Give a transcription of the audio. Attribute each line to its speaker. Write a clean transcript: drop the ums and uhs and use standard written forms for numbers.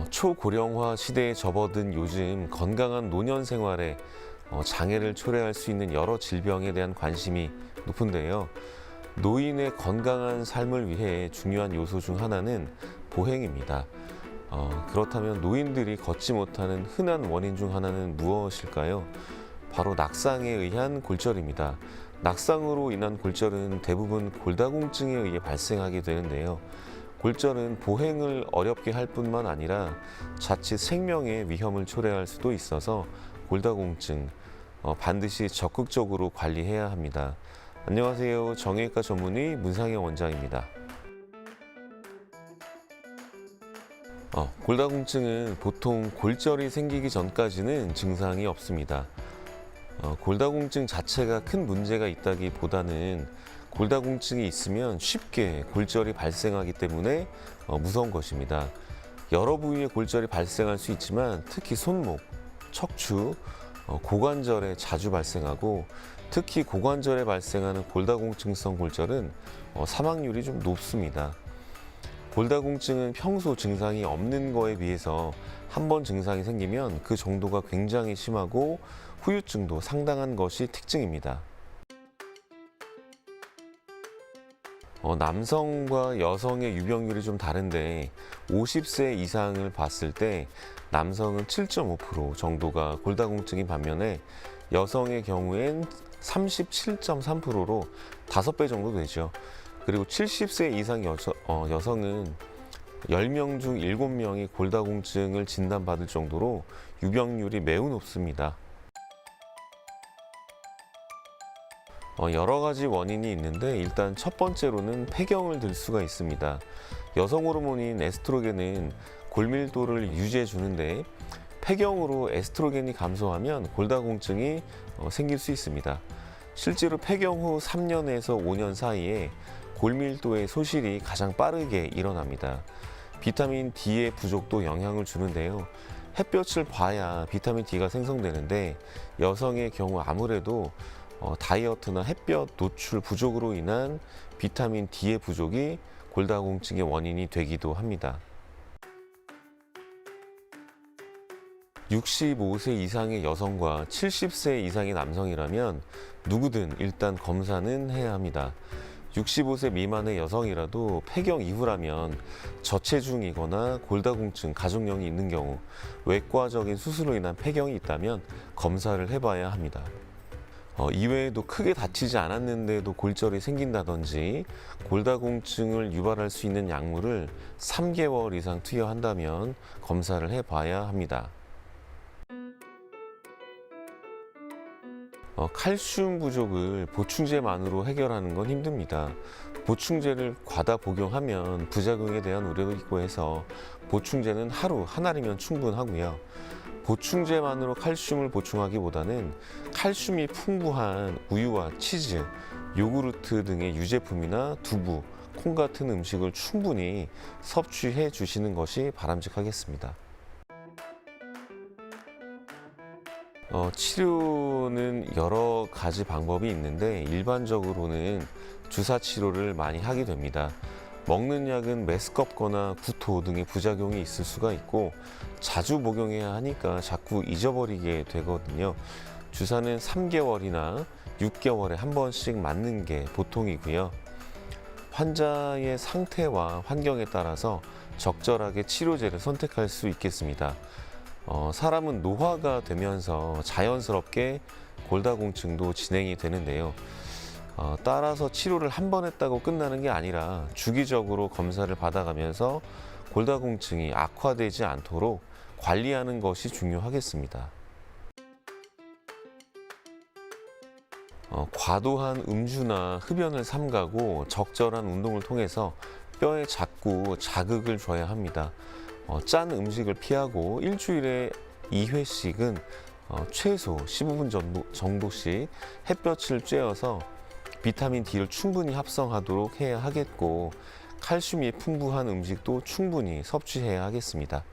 Speaker 1: 초고령화 시대에 접어든 요즘 건강한 노년 생활에 장애를 초래할 수 있는 여러 질병에 대한 관심이 높은데요. 노인의 건강한 삶을 위해 중요한 요소 중 하나는 보행입니다. 그렇다면 노인들이 걷지 못하는 흔한 원인 중 하나는 무엇일까요? 바로 낙상에 의한 골절입니다. 낙상으로 인한 골절은 대부분 골다공증에 의해 발생하게 되는데요. 골절은 보행을 어렵게 할 뿐만 아니라 자칫 생명의 위험을 초래할 수도 있어서 골다공증 반드시 적극적으로 관리해야 합니다. 안녕하세요. 정형외과 전문의 문상현 원장입니다. 골다공증은 보통 골절이 생기기 전까지는 증상이 없습니다. 골다공증 자체가 큰 문제가 있다기보다는 골다공증이 있으면 쉽게 골절이 발생하기 때문에 무서운 것입니다. 여러 부위에 골절이 발생할 수 있지만 특히 손목, 척추, 고관절에 자주 발생하고 특히 고관절에 발생하는 골다공증성 골절은 사망률이 좀 높습니다. 골다공증은 평소 증상이 없는 거에 비해서 한 번 증상이 생기면 그 정도가 굉장히 심하고 후유증도 상당한 것이 특징입니다. 남성과 여성의 유병률이 좀 다른데 50세 이상을 봤을 때 남성은 7.5% 정도가 골다공증인 반면에 여성의 경우엔 37.3%로 5배 정도 되죠. 그리고 70세 이상 여성은 10명 중 7명이 골다공증을 진단받을 정도로 유병률이 매우 높습니다. 여러 가지 원인이 있는데 일단 첫 번째로는 폐경을 들 수가 있습니다. 여성 호르몬인 에스트로겐은 골밀도를 유지해 주는데 폐경으로 에스트로겐이 감소하면 골다공증이 생길 수 있습니다. 실제로 폐경 후 3년에서 5년 사이에 골밀도의 소실이 가장 빠르게 일어납니다. 비타민 D의 부족도 영향을 주는데요. 햇볕을 봐야 비타민 D가 생성되는데 여성의 경우 아무래도 다이어트나 햇볕 노출 부족으로 인한 비타민 D의 부족이 골다공증의 원인이 되기도 합니다. 65세 이상의 여성과 70세 이상의 남성이라면 누구든 일단 검사는 해야 합니다. 65세 미만의 여성이라도 폐경 이후라면 저체중이거나 골다공증 가족력이 있는 경우 외과적인 수술로 인한 폐경이 있다면 검사를 해봐야 합니다. 이외에도 크게 다치지 않았는데도 골절이 생긴다든지 골다공증을 유발할 수 있는 약물을 3개월 이상 투여한다면 검사를 해봐야 합니다. 칼슘 부족을 보충제만으로 해결하는 건 힘듭니다. 보충제를 과다 복용하면 부작용에 대한 우려도 있고 해서 보충제는 하루 한 알이면 충분하고요. 보충제만으로 칼슘을 보충하기보다는 칼슘이 풍부한 우유와 치즈, 요구르트 등의 유제품이나 두부, 콩 같은 음식을 충분히 섭취해 주시는 것이 바람직하겠습니다. 치료는 여러 가지 방법이 있는데 일반적으로는 주사 치료를 많이 하게 됩니다. 먹는 약은 메스껍거나 구토 등의 부작용이 있을 수가 있고 자주 복용해야 하니까 자꾸 잊어버리게 되거든요. 주사는 3개월이나 6개월에 한 번씩 맞는 게 보통이고요. 환자의 상태와 환경에 따라서 적절하게 치료제를 선택할 수 있겠습니다. 사람은 노화가 되면서 자연스럽게 골다공증도 진행이 되는데요. 따라서 치료를 한 번 했다고 끝나는 게 아니라 주기적으로 검사를 받아가면서 골다공증이 악화되지 않도록 관리하는 것이 중요하겠습니다. 과도한 음주나 흡연을 삼가고 적절한 운동을 통해서 뼈에 자꾸 자극을 줘야 합니다. 짠 음식을 피하고 일주일에 2회씩은 최소 15분 정도씩 햇볕을 쬐어서 비타민 D를 충분히 합성하도록 해야 하겠고 칼슘이 풍부한 음식도 충분히 섭취해야 하겠습니다.